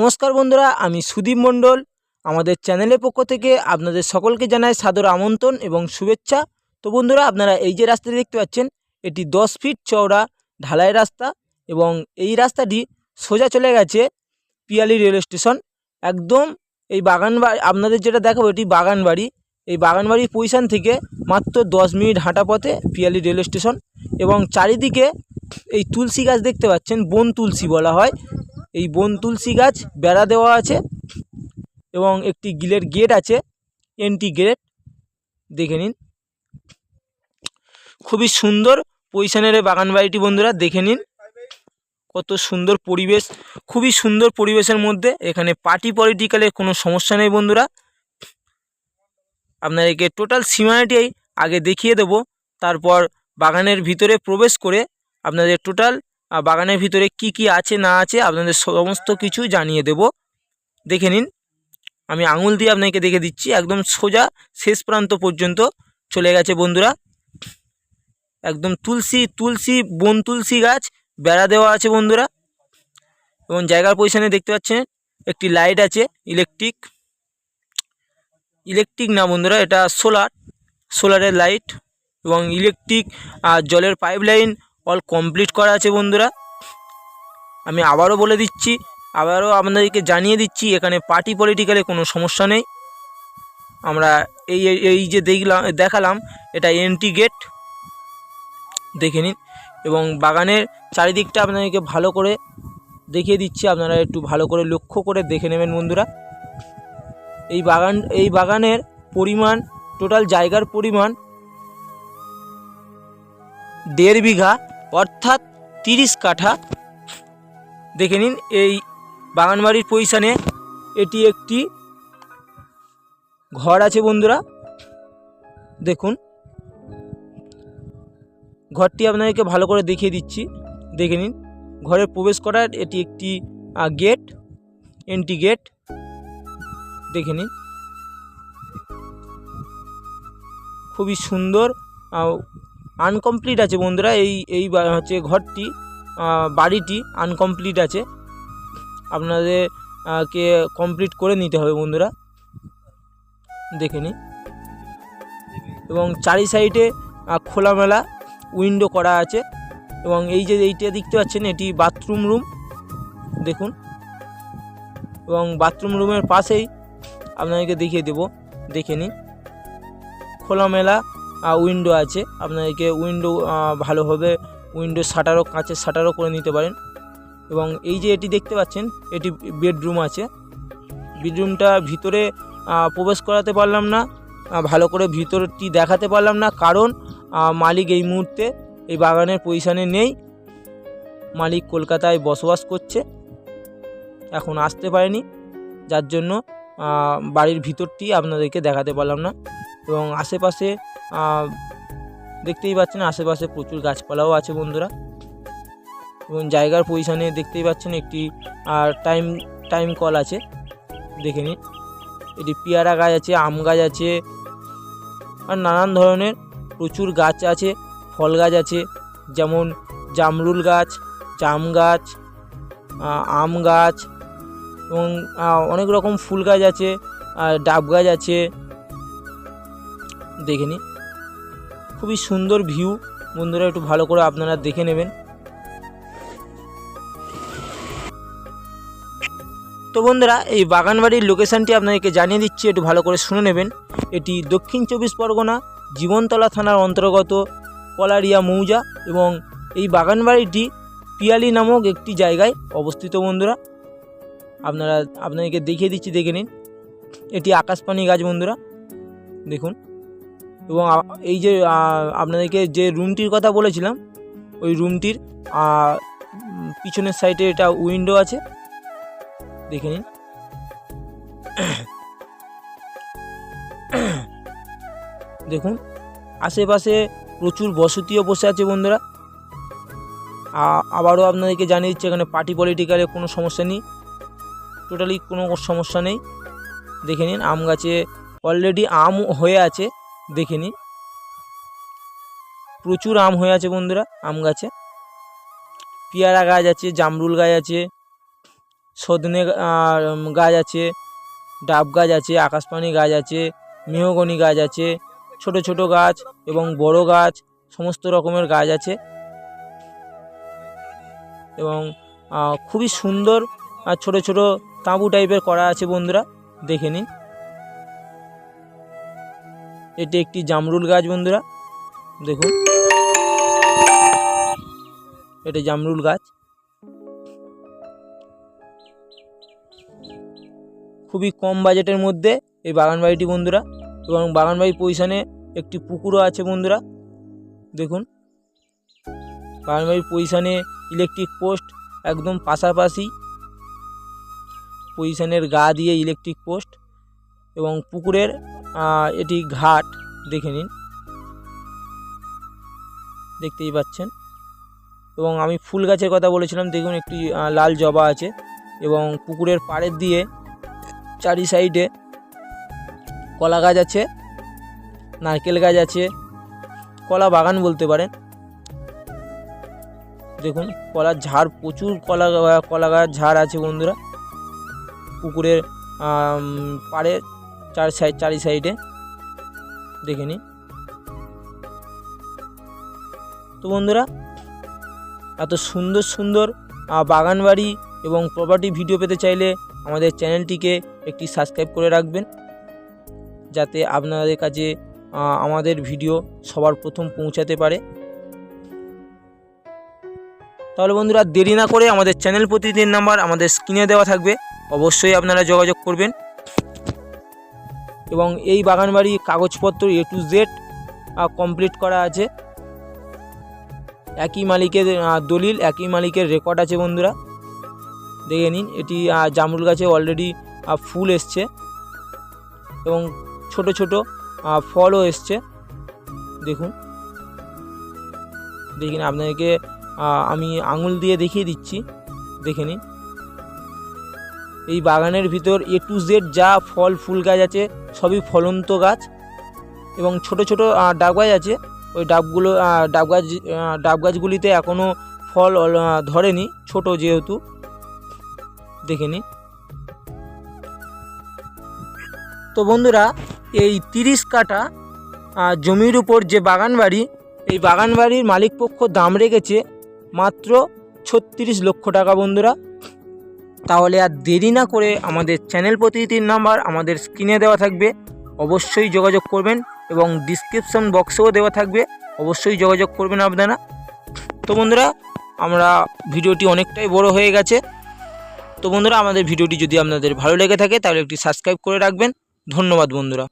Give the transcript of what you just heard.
নমস্কার বন্ধুরা, আমি সুদীপ মণ্ডল। আমাদের চ্যানেলের পক্ষ থেকে আপনাদের সকলকে জানাই সাদর আমন্ত্রণ এবং শুভেচ্ছা। তো বন্ধুরা, আপনারা এই যে রাস্তাটি দেখতে পাচ্ছেন, এটি 10 ফিট চওড়া ঢালাই রাস্তা এবং এই রাস্তাটি সোজা চলে গেছে পিয়ালি রেল স্টেশন। একদম এই বাগান বাড়ি আপনাদের যেটা দেখাবো, এটি বাগান বাড়ি। এই বাগান বাড়ির পজিশান থেকে মাত্র 10 মিনিট হাঁটা পথে পিয়ালি রেল স্টেশন। এবং চারিদিকে এই তুলসী গাছ দেখতে পাচ্ছেন, বন তুলসী বলা হয়। এই বন তুলসী গাছ বেড়া দেওয়া আছে এবং একটি গিলের গেট আছে, এন্ট্রি গেট। দেখে নিন, খুবই সুন্দর পজিশনের এই বাগান বাড়িটি। বন্ধুরা দেখে নিন কত সুন্দর পরিবেশ, খুবই সুন্দর পরিবেশের মধ্যে। এখানে পার্টি পলিটিক্যালের কোনো সমস্যা নেই বন্ধুরা। আপনাদেরকে টোটাল সীমানাটি আগে দেখিয়ে দেব, তারপর বাগানের ভিতরে প্রবেশ করে আপনাদের টোটাল বাগানের ভিতরে কি কি আছে না আছে আপনাদের সমস্ত কিছু জানিয়ে দেব। দেখে নিন, আমি আঙুল দিয়ে আপনাকে দেখে দিচ্ছি, একদম সোজা শেষ প্রান্ত পর্যন্ত চলে গেছে বন্ধুরা। একদম তুলসী বন তুলসী গাছ বেড়া দেওয়া আছে বন্ধুরা। এবং জায়গার পজিশনে দেখতে পাচ্ছেন একটি লাইট আছে, ইলেকট্রিক না বন্ধুরা, এটা সোলারের লাইট। এবং ইলেকট্রিক জলের পাইপ লাইন অল কমপ্লিট করা আছে বন্ধুরা। আমি আবারও বলে দিচ্ছি, আবারও আপনাদেরকে জানিয়ে দিচ্ছি, এখানে পার্টি পলিটিক্যালে কোনো সমস্যা নেই। আমরা এই যে দেখালাম, এটা এন্ট্রি গেট। দেখে নিন, এবং বাগানের চারিদিকটা আপনাদেরকে ভালো করে দেখিয়ে দিচ্ছি, আপনারা একটু ভালো করে লক্ষ্য করে দেখে নেবেন বন্ধুরা। এই বাগানের পরিমাণ, টোটাল জায়গার পরিমাণ 1.5 বিঘা, অর্থাৎ 30 কাঠা। দেখে নিন, এই বাগানবাড়ির পজিশানে এটি একটি ঘর আছে বন্ধুরা। দেখুন, ঘরটি আপনাদেরকে ভালো করে দেখিয়ে দিচ্ছি। দেখে নিন, ঘরে প্রবেশ করার এটি একটি গেট, এন্ট্রি গেট। দেখে নিন, খুবই সুন্দর। আনকমপ্লিট আছে বন্ধুরা, এই হচ্ছে ঘরটি, বাড়িটি আনকমপ্লিট আছে, আপনাদের কে কমপ্লিট করে নিতে হবে বন্ধুরা। দেখে নিন, এবং চারি সাইডে খোলামেলা উইন্ডো করা আছে। এবং এই যে এইটা দেখতে পাচ্ছেন, এটি বাথরুম রুম। দেখুন, এবং বাথরুম রুমের পাশেই আপনাদেরকে দেখিয়ে দেব। দেখে নিন, খোলামেলা উইন্ডো আছে, আপনাদেরকে উইন্ডো ভালোভাবে উইন্ডো শাটারও, কাঁচের শাটারও করে নিতে পারেন। এবং এই যে এটি দেখতে পাচ্ছেন, এটি বেডরুম আছে। বেডরুমটা ভিতরে প্রবেশ করাতে পারলাম না, ভালো করে ভিতরটি দেখাতে পারলাম না, কারণ মালিক এই মুহূর্তে এই বাগানের পজিশানে নেই। মালিক কলকাতায় বসবাস করছে, এখন আসতে পারেনি, যার জন্য বাড়ির ভিতরটি আপনাদেরকে দেখাতে পারলাম না। এবং আশেপাশে দেখতেই পাচ্ছেন, আশেপাশে প্রচুর গাছপালাও আছে বন্ধুরা। এবং জায়গার পজিশানে দেখতেই পাচ্ছেন একটি টাইম কল আছে। দেখে নিন, এটি পেয়ারা গাছ আছে, আম গাছ আছে, আর নানান ধরনের প্রচুর গাছ আছে, ফল গাছ আছে, যেমন জামরুল গাছ, জাম গাছ, আম গাছ, এবং অনেক রকম ফুল গাছ আছে, আর ডাব গাছ আছে। দেখে নিন, খুবই সুন্দর ভিউ বন্ধুরা, একটু ভালো করে আপনারা দেখে নেবেন। তো বন্ধুরা, এই বাগানবাড়ির লোকেশানটি আপনাদেরকে জানিয়ে দিচ্ছি, একটু ভালো করে শুনে নেবেন। এটি দক্ষিণ 24 পরগনা জীবনতলা থানার অন্তর্গত পলারিয়া মৌজা। এবং এই বাগানবাড়িটি পিয়ালি নামক একটি জায়গায় অবস্থিত বন্ধুরা। আপনাদেরকে দেখিয়ে দিচ্ছি, দেখে নিন, এটি আকাশপানি গাছ বন্ধুরা। দেখুন, এবং এই যে আপনাদেরকে যে রুমটির কথা বলেছিলাম, ওই রুমটির পিছনের সাইডে এটা উইন্ডো আছে। দেখে নিন, দেখুন, আশেপাশে প্রচুর বসতিও বসে আছে বন্ধুরা। আবারও আপনাদেরকে জানিয়ে দিচ্ছি, এখানে পার্টি পলিটিক্যালে কোনো সমস্যা নেই, টোটালি কোনো সমস্যা নেই। দেখে নিন, আম গাছে অলরেডি আম হয়ে আছে। দেখে নিন, প্রচুর আম হয়ে আছে বন্ধুরা আম গাছে। পেয়ারা গাছ আছে, জামরুল গাছ আছে, সজনে গাছ আছে, ডাব গাছ আছে, আকাশপানি গাছ আছে, মেহগনি গাছ আছে, ছোট ছোট গাছ এবং বড় গাছ সমস্ত রকমের গাছ আছে এবং খুবই সুন্দর ছোট ছোট তাঁবু টাইপের করা আছে বন্ধুরা, দেখে নিন। এটি একটি জামরুল গাছ বন্ধুরা, দেখুন এটা জামরুল গাছ। খুবই কম বাজেটের মধ্যে এই বাগান বাড়িটি বন্ধুরা, এবং বাগান বাড়ির পজিশনে একটি পুকুরও আছে বন্ধুরা, দেখুন বাগান বাড়ির পজিশনে ইলেকট্রিক পোস্ট একদম পাশাপাশি, পজিশনের গা দিয়ে ইলেকট্রিক পোস্ট এবং পুকুরের এটি ঘাট, দেখে নিন, দেখতেই পাচ্ছেন। এবং আমি ফুল গাছের কথা বলেছিলাম, দেখুন একটি লাল জবা আছে এবং পুকুরের পাড়ের দিয়ে চারি সাইডে কলা গাছ আছে, নারকেল গাছ আছে, কলা বাগান বলতে পারেন। দেখুন কলার ঝাড়, প্রচুর কলা গাছ ঝাড় আছে বন্ধুরা পুকুরের পাড়ে চারি সাইডে, দেখে নিন। তো বন্ধুরা, এত সুন্দর সুন্দর বাগান বাড়ি এবং প্রপার্টি ভিডিও পেতে চাইলে আমাদের চ্যানেলটিকে একটি সাবস্ক্রাইব করে রাখবেন, যাতে আপনাদের কাছে আমাদের ভিডিও সবার প্রথম পৌঁছাতে পারে। তাহলে বন্ধুরা, দেরি না করে আমাদের চ্যানেল প্রতিনিধির নাম্বার আমাদের স্ক্রিনে দেওয়া থাকবে, অবশ্যই আপনারা যোগাযোগ করবেন। এবং এই বাগান বাড়ি কাগজপত্র A to Z কমপ্লিট করা আছে, একই মালিকের দলিল, একই মালিকের রেকর্ড আছে বন্ধুরা, দেখে নিন। এটি জামরুল গাছে অলরেডি ফুল এসছে এবং ছোট ছোট ফলও এসছে, দেখুন। দেখুন আপনাদেরকে আমি আঙুল দিয়ে দেখিয়ে দিচ্ছি, দেখে নিন। এই বাগানের ভিতর A to Z যা ফল ফুল গাছ আছে সবই ফলন্ত গাছ এবং ছোট ছোট ডাব গাছ আছে। ওই ডাব গাছগুলিতে এখনও ফল ধরেনি, ছোট যেহেতু, দেখে নিন। তো বন্ধুরা, এই 30 কাঠা জমির উপর যে বাগান বাড়ি, এই বাগান বাড়ির মালিকপক্ষ দাম রেখেছে মাত্র 36 লক্ষ টাকা বন্ধুরা। তাহলে আর দেরি না করে আমাদের চ্যানেল প্রতিনিধির নাম্বার আমাদের স্ক্রিনে দেওয়া থাকবে, অবশ্যই যোগাযোগ করবেন এবং ডিসক্রিপশন বক্সেও দেওয়া থাকবে, অবশ্যই যোগাযোগ করবেন আপনারা। তো বন্ধুরা, আমরা ভিডিওটি অনেকটাই বড় হয়ে গেছে। তো বন্ধুরা, আমাদের ভিডিওটি যদি আপনাদের ভালো লেগে থাকে তাহলে একটি সাবস্ক্রাইব করে রাখবেন। ধন্যবাদ বন্ধুরা।